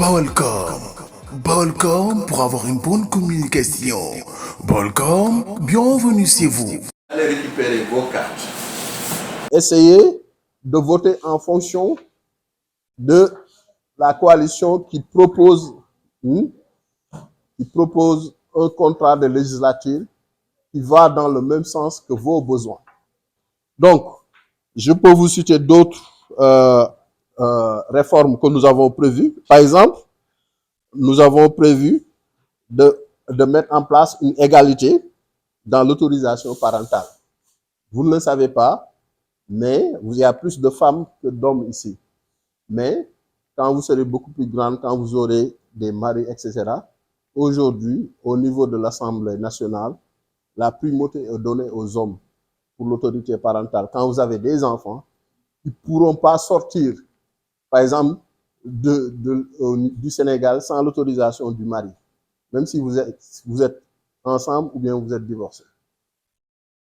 Balcom. Balcom pour avoir une bonne communication. Balcom, bienvenue chez vous. Allez récupérer vos cartes. Essayez de voter en fonction de la coalition qui propose un contrat de législature qui va dans le même sens que vos besoins. Donc, je peux vous citer d'autres réformes que nous avons prévues. Par exemple, nous avons prévu de mettre en place une égalité dans l'autorisation parentale. Vous ne le savez pas, mais il y a plus de femmes que d'hommes ici. Mais quand vous serez beaucoup plus grande, quand vous aurez des maris, etc., aujourd'hui, au niveau de l'Assemblée nationale, la primauté est donnée aux hommes pour l'autorité parentale. Quand vous avez des enfants, ils ne pourront pas sortir, par exemple, du Sénégal sans l'autorisation du mari, même si vous êtes ensemble ou bien vous êtes divorcés.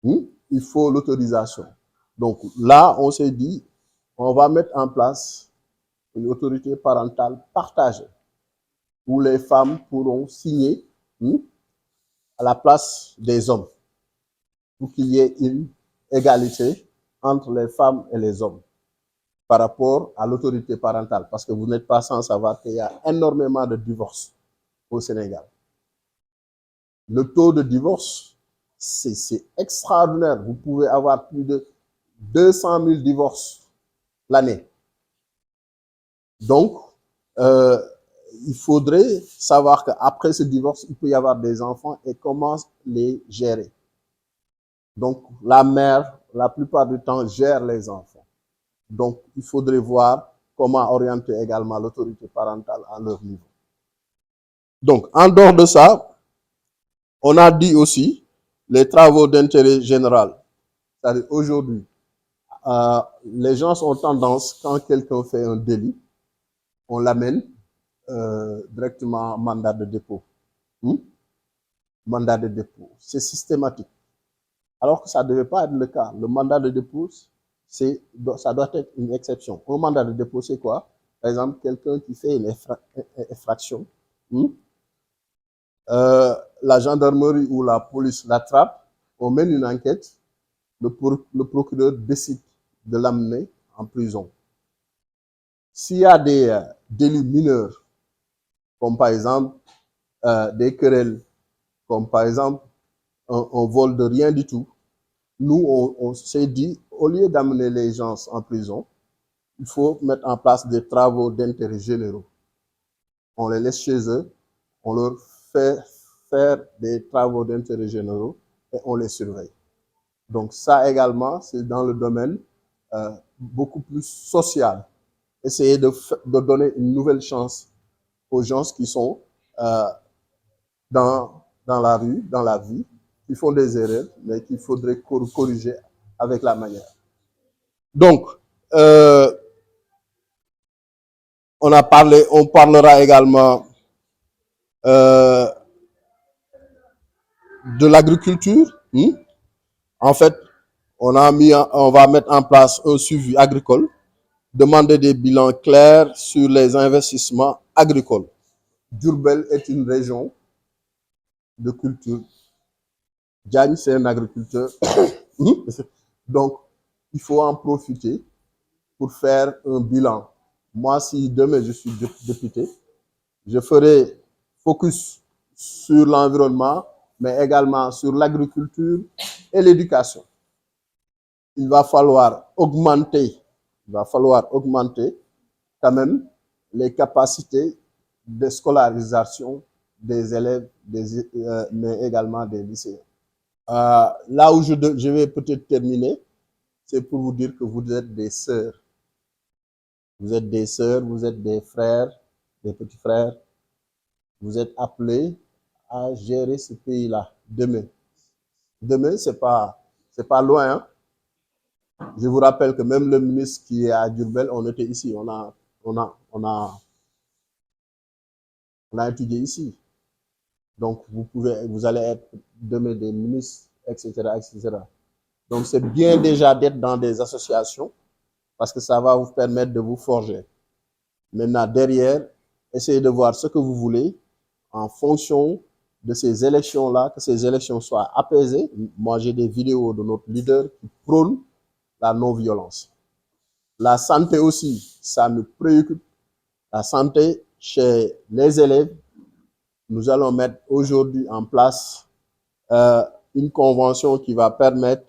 Il faut l'autorisation. Donc là, on s'est dit, on va mettre en place une autorité parentale partagée où les femmes pourront signer à la place des hommes pour qu'il y ait une égalité entre les femmes et les hommes par rapport à l'autorité parentale. Parce que vous n'êtes pas sans savoir qu'il y a énormément de divorces au Sénégal. Le taux de divorce, c'est extraordinaire. Vous pouvez avoir plus de 200 000 divorces l'année. Donc, il faudrait savoir qu'après ce divorce, il peut y avoir des enfants et comment les gérer. Donc, la mère, la plupart du temps, gère les enfants. Donc, il faudrait voir comment orienter également l'autorité parentale à leur niveau. Donc, en dehors de ça, on a dit aussi les travaux d'intérêt général. C'est-à-dire aujourd'hui, les gens ont tendance, quand quelqu'un fait un délit, on l'amène directement en mandat de dépôt. Mandat de dépôt, c'est systématique. Alors que ça ne devait pas être le cas. Le mandat de dépôt, ça doit être une exception. Un mandat de dépôt, c'est quoi? Par exemple, quelqu'un qui fait une infraction, la gendarmerie ou la police l'attrape, on mène une enquête, le procureur décide de l'amener en prison. S'il y a des délits mineurs, comme par exemple des querelles, comme par exemple un vol de rien du tout, nous, on s'est dit, au lieu d'amener les gens en prison, il faut mettre en place des travaux d'intérêt généraux. On les laisse chez eux, on leur fait faire des travaux d'intérêt généraux et on les surveille. Donc ça également, c'est dans le domaine beaucoup plus social. Essayer de donner une nouvelle chance aux gens qui sont dans la rue, dans la vie, qui font des erreurs, mais qu'il faudrait corriger avec la manière. Donc, on parlera également de l'agriculture. En fait, on va mettre en place un suivi agricole, demander des bilans clairs sur les investissements agricoles. Diourbel est une région de culture. Diagne, c'est un agriculteur. Donc, il faut en profiter pour faire un bilan. Moi, si demain je suis député, je ferai focus sur l'environnement, mais également sur l'agriculture et l'éducation. Il va falloir augmenter quand même les capacités de scolarisation des élèves, mais également des lycéens. Là où je vais peut-être terminer, c'est pour vous dire que vous êtes des sœurs. Vous êtes des sœurs, vous êtes des frères, des petits frères. Vous êtes appelés à gérer ce pays-là demain. Demain, c'est pas loin. Hein? Je vous rappelle que même le ministre qui est à Diourbel, on était ici, on a étudié ici. Donc, vous allez être demain des ministres, etc., etc. Donc, c'est bien déjà d'être dans des associations parce que ça va vous permettre de vous forger. Maintenant, derrière, essayez de voir ce que vous voulez en fonction de ces élections-là, que ces élections soient apaisées. Moi, j'ai des vidéos de notre leader qui prône la non-violence. La santé aussi, ça nous préoccupe. La santé chez les élèves, nous allons mettre aujourd'hui en place une convention qui va permettre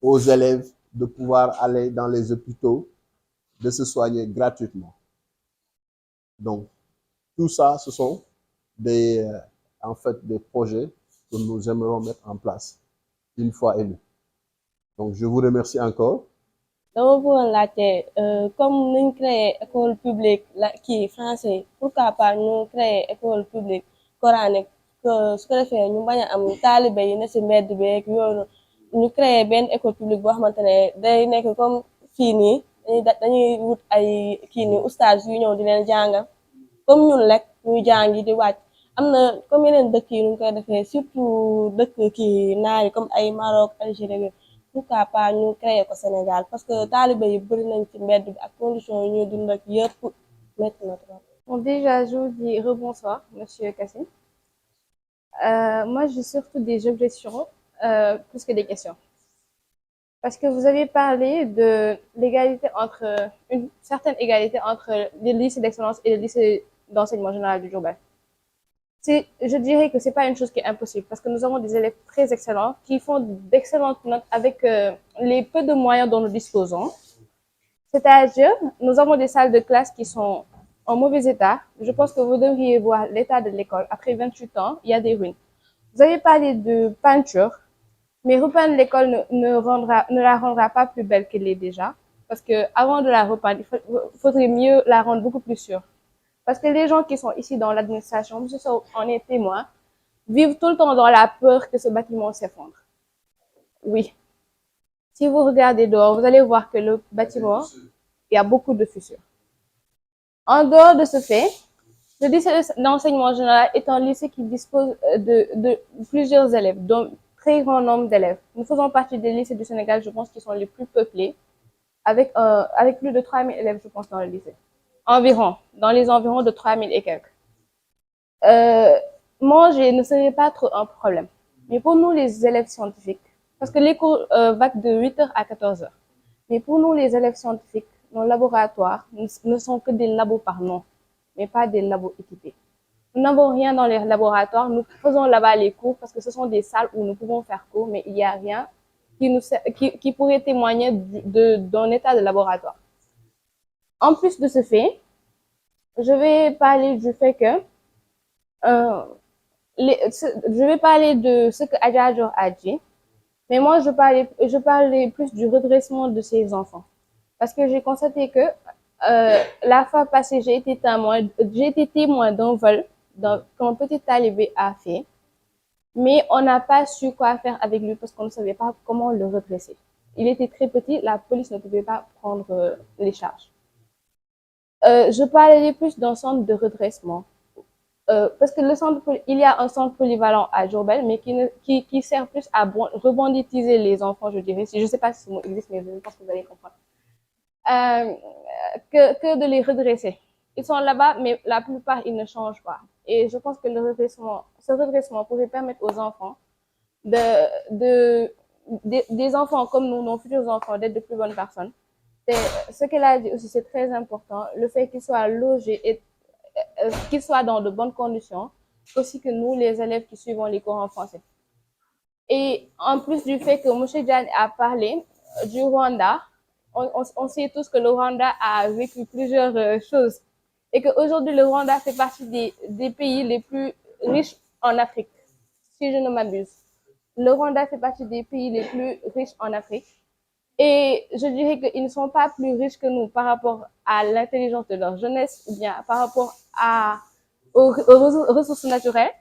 aux élèves de pouvoir aller dans les hôpitaux, de se soigner gratuitement. Donc, tout ça, ce sont en fait, des projets que nous aimerons mettre en place une fois élus. Donc, je vous remercie encore. dama bëggoon laajte comme nuñ créé école publique la kii français pourquoi pas ñu créé école publique coranique que su ko defee ñu bañ a am taalibe yi ne ci mbedd beeg yooyu ñu créé benn école publique boo xamante ne day nekk comme fii nii dañuy wut ay kii nii oustaz yu ñëw di leen jàngal comme ñun rek ñuy jàngi di wàcc am na comme yeneen dëkk yi ñu koy defee surtout dëkk kii naari comme ay Maroc Algérie pourquoi pas ñu créer ko Sénégal parce que talibé yi bëri nañ ci mbedd bi ak condition yi ñuy dund ak yëpp métti na trop. Bon, déjà, je vous dis rebonsoir, Monsieur Kassim. Moi, j'ai surtout des objections plus que des questions. Parce que vous avez parlé de l'égalité entre, une certaine égalité entre les lycées d'excellence et les lycées d'enseignement général du Diourbel. Je dirais que c'est pas une chose qui est impossible parce que nous avons des élèves très excellents qui font d'excellentes notes avec les peu de moyens dont nous disposons. C'est-à-dire, nous avons des salles de classe qui sont en mauvais état. Je pense que vous devriez voir l'état de l'école. Après 28 ans, il y a des ruines. Vous avez parlé de peinture, mais repeindre l'école ne la rendra pas plus belle qu'elle est déjà. Parce que avant de la repeindre, il faudrait mieux la rendre beaucoup plus sûre. Parce que les gens qui sont ici dans l'administration, M. Sow en est témoin, vivent tout le temps dans la peur que ce bâtiment s'effondre. Oui. Si vous regardez dehors, vous allez voir que le bâtiment, il y a beaucoup de fissures. En dehors de ce fait, le lycée d'enseignement général est un lycée qui dispose de plusieurs élèves, dont très grand nombre d'élèves. Nous faisons partie des lycées du Sénégal, je pense, qui sont les plus peuplés, avec plus de 3000 élèves, je pense, dans le lycée. Environ, dans les environs de 3000 et quelques. Manger ne serait pas trop un problème. Mais pour nous, les élèves scientifiques, parce que les cours vaquent de 8h à 14h. Mais pour nous, les élèves scientifiques, nos laboratoires ne sont que des labos par nom, mais pas des labos équipés. Nous n'avons rien dans les laboratoires. Nous faisons là-bas les cours parce que ce sont des salles où nous pouvons faire cours, mais il n'y a rien qui pourrait témoigner d'un état de laboratoire. En plus de ce fait, je vais parler du fait que je vais parler de ce que Adja Dior a dit, mais moi je parlais plus du redressement de ces enfants. Parce que j'ai constaté que la fois passée, j'ai été témoin d'un vol qu'un petit talibé a fait, mais on n'a pas su quoi faire avec lui parce qu'on ne savait pas comment le redresser. Il était très petit, la police ne pouvait pas prendre les charges. Je parlerai plus d'un centre de redressement. Parce que il y a un centre polyvalent à Diourbel, mais qui sert plus à rebonditiser les enfants, je dirais. Je ne sais pas si ce mot existe, mais je pense que vous allez comprendre. Que de les redresser. Ils sont là-bas, mais la plupart, ils ne changent pas. Et je pense que ce redressement pourrait permettre aux enfants des enfants comme nous, nos futurs enfants, d'être de plus bonnes personnes. Ce qu'elle a dit aussi, c'est très important, le fait qu'ils soient logés et qu'ils soient dans de bonnes conditions, aussi que nous, les élèves qui suivons les cours en français. Et en plus du fait que M. Diagne a parlé du Rwanda, on sait tous que le Rwanda a vécu plusieurs choses et qu'aujourd'hui, le Rwanda fait partie des pays les plus riches en Afrique, si je ne m'abuse. Le Rwanda fait partie des pays les plus riches en Afrique. Et je dirais qu'ils ne sont pas plus riches que nous par rapport à l'intelligence de leur jeunesse ou bien par rapport aux ressources naturelles,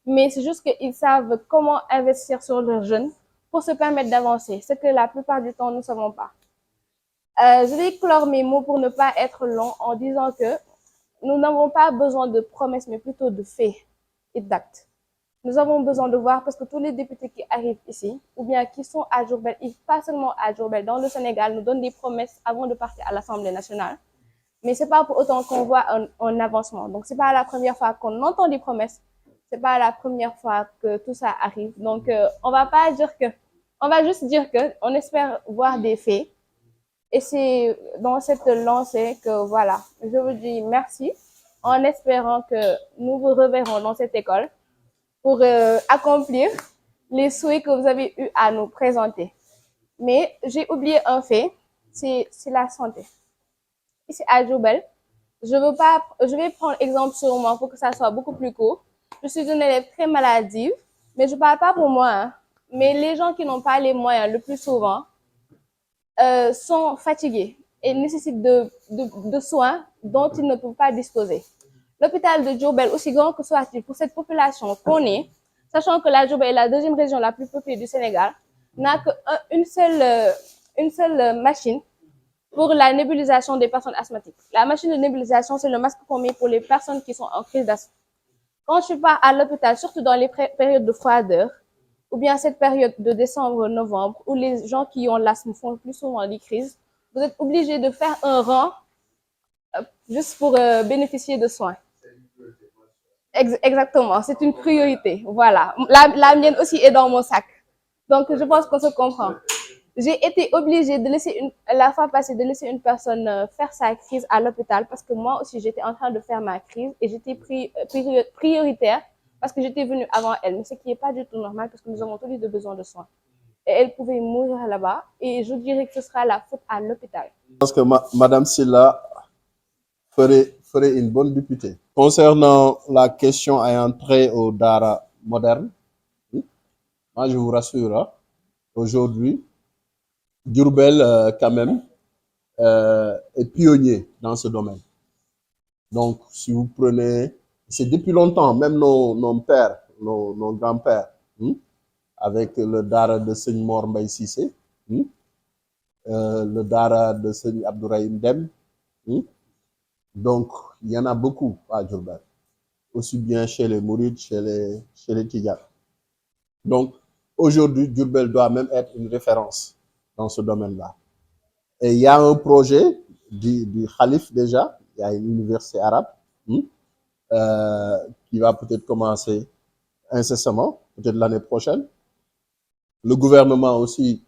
mais c'est juste qu'ils savent comment investir sur leurs jeunes pour se permettre d'avancer, ce que la plupart du temps nous ne savons pas. Je vais clore mes mots pour ne pas être long en disant que nous n'avons pas besoin de promesses, mais plutôt de faits et d'actes. Nous avons besoin de voir parce que tous les députés qui arrivent ici, ou bien qui sont à Diourbel, pas seulement à Diourbel, dans le Sénégal, nous donnent des promesses avant de partir à l'Assemblée nationale. Mais c'est pas pour autant qu'on voit un avancement. Donc, c'est pas la première fois qu'on entend des promesses. C'est pas la première fois que tout ça arrive. Donc, on va pas dire que, on va juste dire que on espère voir des faits. Et c'est dans cette lancée que, voilà, je vous dis merci en espérant que nous vous reverrons dans cette école pour accomplir les souhaits que vous avez eu à nous présenter. Mais j'ai oublié un fait, c'est la santé. Ici à Diourbel, je vais prendre exemple sur moi pour que ça soit beaucoup plus court. Je suis une élève très maladive, mais je parle pas pour moi, hein. Mais les gens qui n'ont pas les moyens le plus souvent sont fatigués et nécessitent de soins dont ils ne peuvent pas disposer. L'hôpital de Diourbel, aussi grand que soit-il, pour cette population qu'on est, sachant que la Diourbel est la deuxième région la plus peuplée du Sénégal, n'a qu'une seule machine pour la nébulisation des personnes asthmatiques. La machine de nébulisation, c'est le masque qu'on met pour les personnes qui sont en crise d'asthme. Quand je pars à l'hôpital, surtout dans les périodes de froideur, ou bien cette période de décembre-novembre, où les gens qui ont l'asthme font plus souvent des crises, vous êtes obligé de faire un rang juste pour bénéficier de soins. Exactement, c'est une priorité. Voilà. La mienne aussi est dans mon sac. Donc, je pense qu'on se comprend. J'ai été obligée de laisser la fois passée, de laisser une personne faire sa crise à l'hôpital parce que moi aussi, j'étais en train de faire ma crise et j'étais prioritaire parce que j'étais venue avant elle. Mais ce qui n'est pas du tout normal parce que nous avons tous les deux besoin de soins. Et elle pouvait mourir là-bas et je dirais que ce sera la faute à l'hôpital. Je pense que Madame Silla ferait une bonne députée. Concernant la question ayant trait au Dara moderne, moi je vous rassure, hein, aujourd'hui, Diourbel, quand même, est pionnier dans ce domaine. Donc, si vous prenez, c'est depuis longtemps, même nos pères, nos grands-pères, avec le Dara de Seigne Mor Mbaye Cissé, le Dara de Seigne Abdourahim Dem. Donc, il y en a beaucoup à Diourbel, aussi bien chez les Mourides, chez les Tidjanes. Donc, aujourd'hui, Diourbel doit même être une référence dans ce domaine-là. Et il y a un projet du Khalif déjà, il y a une université arabe qui va peut-être commencer incessamment, peut-être l'année prochaine. Le gouvernement aussi,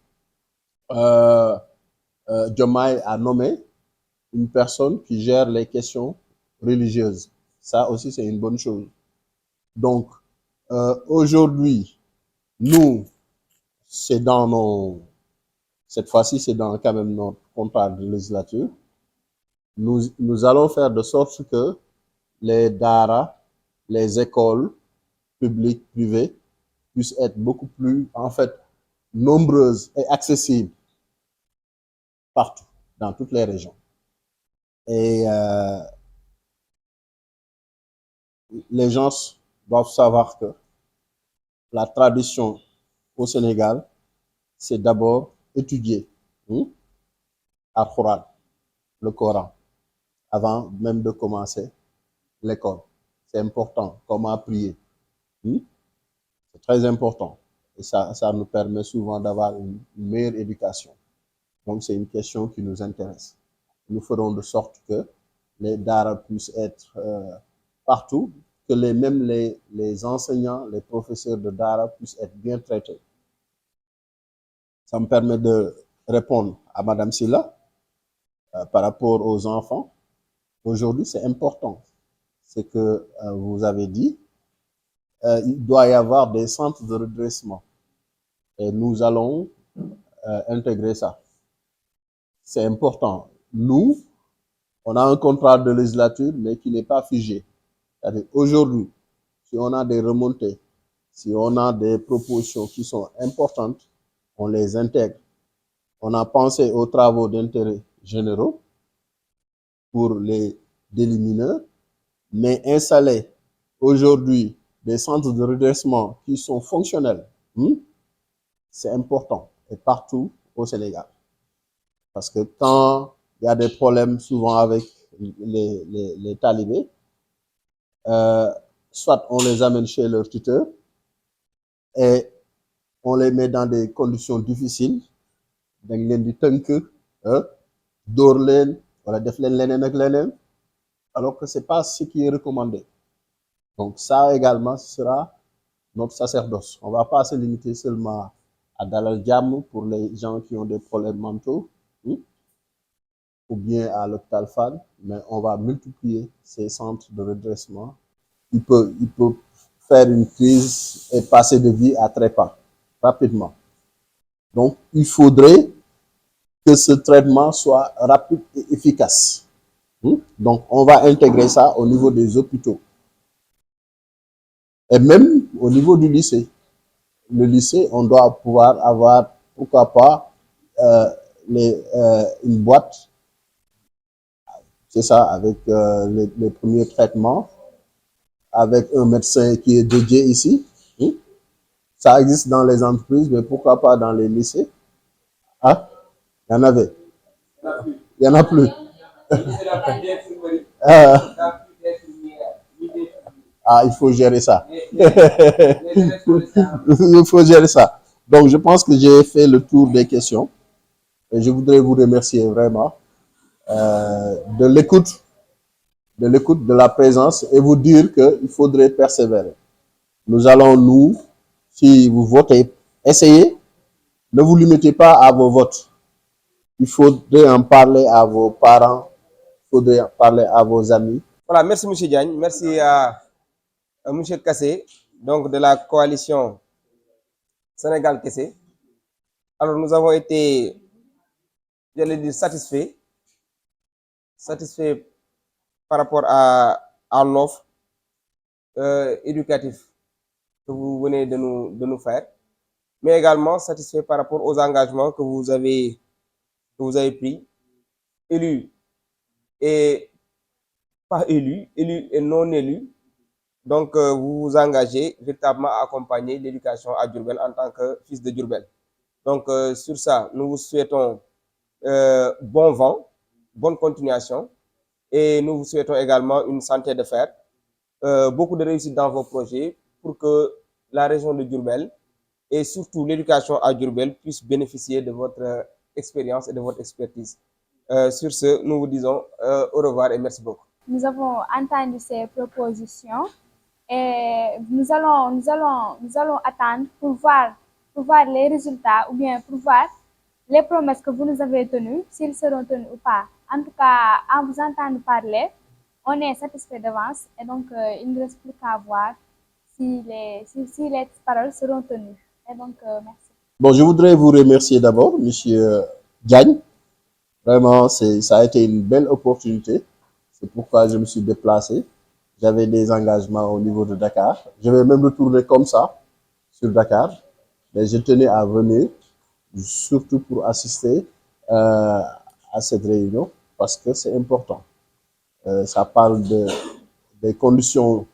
Diomaye a nommé une personne qui gère les questions religieuses. Ça aussi, c'est une bonne chose. Donc, aujourd'hui, nous, c'est dans cette fois-ci, c'est dans quand même notre contrat de législature. Nous allons faire de sorte que les daara, les écoles publiques, privées, puissent être beaucoup plus, en fait, nombreuses et accessibles partout, dans toutes les régions. Et les gens doivent savoir que la tradition au Sénégal, c'est d'abord étudier Al-Quran, le Coran, avant même de commencer l'école. C'est important, comment prier. C'est très important. Et ça nous permet souvent d'avoir une meilleure éducation. Donc, c'est une question qui nous intéresse. Nous ferons de sorte que les daara puissent être partout, que même les enseignants, les professeurs de daara puissent être bien traités. Ça me permet de répondre à Madame Silla par rapport aux enfants. Aujourd'hui, c'est important. C'est que vous avez dit, il doit y avoir des centres de redressement. Et nous allons intégrer ça. C'est important. Nous, on a un contrat de législature, mais qui n'est pas figé. C'est-à-dire, aujourd'hui, si on a des remontées, si on a des propositions qui sont importantes, on les intègre. On a pensé aux travaux d'intérêt généraux pour les délimineurs, mais installer aujourd'hui des centres de redressement qui sont fonctionnels, c'est important, et partout au Sénégal. Parce que quand il y a des problèmes souvent avec les talibés, soit on les amène chez leur tuteur et on les met dans des conditions difficiles, dañ leen di tënk, dóor leen wala def leen leneen ak leneen, alors que c'est pas ce qui est recommandé. Donc ça également, ce sera notre sacerdoce. On va pas se limiter seulement à Dalal Jamm pour les gens qui ont des problèmes mentaux, ou bien à l'hôpital Fann, mais on va multiplier ces centres de redressement. Il peut faire une crise et passer de vie à trépas rapidement. Donc, il faudrait que ce traitement soit rapide et efficace. Donc, on va intégrer ça au niveau des hôpitaux. Et même au niveau du lycée. Le lycée, on doit pouvoir avoir, pourquoi pas, une boîte, c'est ça, avec les premiers traitements, avec un médecin qui est dédié ici. Ça existe dans les entreprises, mais pourquoi pas dans les lycées? Ah, il y en avait. Il n'y en a plus. Il faut gérer ça. Il faut gérer ça. Donc, je pense que j'ai fait le tour des questions. Et je voudrais vous remercier vraiment de l'écoute, de la présence, et vous dire qu'il faudrait persévérer. Nous allons, si vous votez, essayez, ne vous limitez pas à vos votes. Il faudrait en parler à vos parents, il faudrait en parler à vos amis. Voilà, merci M. Diagne, merci à M. Kassé, donc de la coalition Sénégal Kessé. Alors nous avons été, j'allais dire, satisfaits par rapport à l'offre éducative que vous venez de nous faire, mais également satisfaits par rapport aux engagements que vous avez pris, élus et pas élus et non élus. Donc, vous vous engagez véritablement à accompagner l'éducation à Diourbel en tant que fils de Diourbel. Donc, sur ça, nous vous souhaitons bon vent, bonne continuation, et nous vous souhaitons également une santé de fer, beaucoup de réussite dans vos projets pour que la région de Diourbel et surtout l'éducation à Diourbel puisse bénéficier de votre expérience et de votre expertise. Sur ce, nous vous disons au revoir et merci beaucoup. Nous avons entendu ces propositions et nous allons attendre pour voir les résultats ou bien pour voir les promesses que vous nous avez tenues, s'ils seront tenus ou pas. En tout cas, en vous entendant parler, on est satisfait d'avance et donc il ne reste plus qu'à voir si les paroles seront tenues. Et donc, merci. Bon, je voudrais vous remercier d'abord, M. Diagne. Vraiment, ça a été une belle opportunité. C'est pourquoi je me suis déplacé. J'avais des engagements au niveau de Dakar. Je vais même retourner comme ça sur Dakar. Mais je tenais à venir, surtout pour assister à cette réunion, parce que c'est important. Ça parle des conditions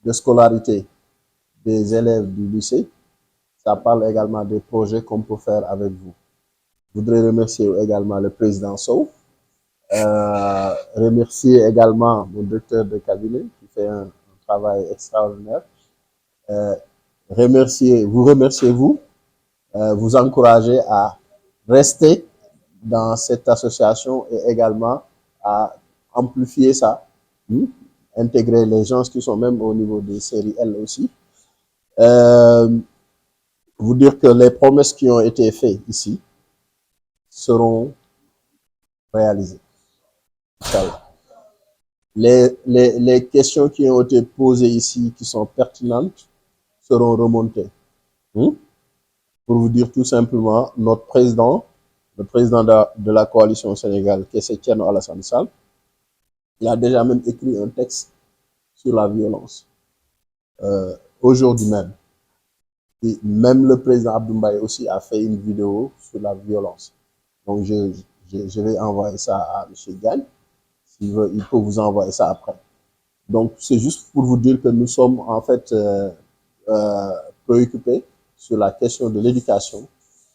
de scolarité des élèves du lycée. Ça parle également des projets qu'on peut faire avec vous. Je voudrais remercier également le président Sow. Remercier également mon directeur de cabinet qui fait un travail extraordinaire. Vous encourager à rester dans cette association et également à amplifier ça, intégrer les gens qui sont même au niveau des séries L aussi. Vous dire que les promesses qui ont été faites ici seront réalisées. Les questions qui ont été posées ici, qui sont pertinentes, seront remontées. Pour vous dire tout simplement, le président de la coalition Sénégal, qui est Thierno Alassane Sall, il a déjà même écrit un texte sur la violence. Aujourd'hui même. Et même le président Abdoul Mbaye aussi a fait une vidéo sur la violence. Donc, je vais envoyer ça à M. Gagne. S'il veut, il peut vous envoyer ça après. Donc, c'est juste pour vous dire que nous sommes en fait préoccupés sur la question de l'éducation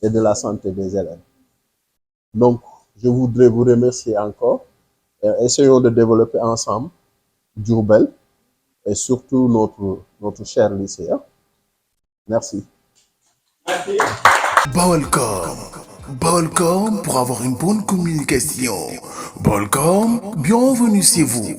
et de la santé des élèves. Donc, je voudrais vous remercier encore. Essayons de développer ensemble Diourbel et surtout notre cher lycéen. Merci. Balcom. Bolcom pour avoir une bonne communication. Bolcom, bienvenue chez vous.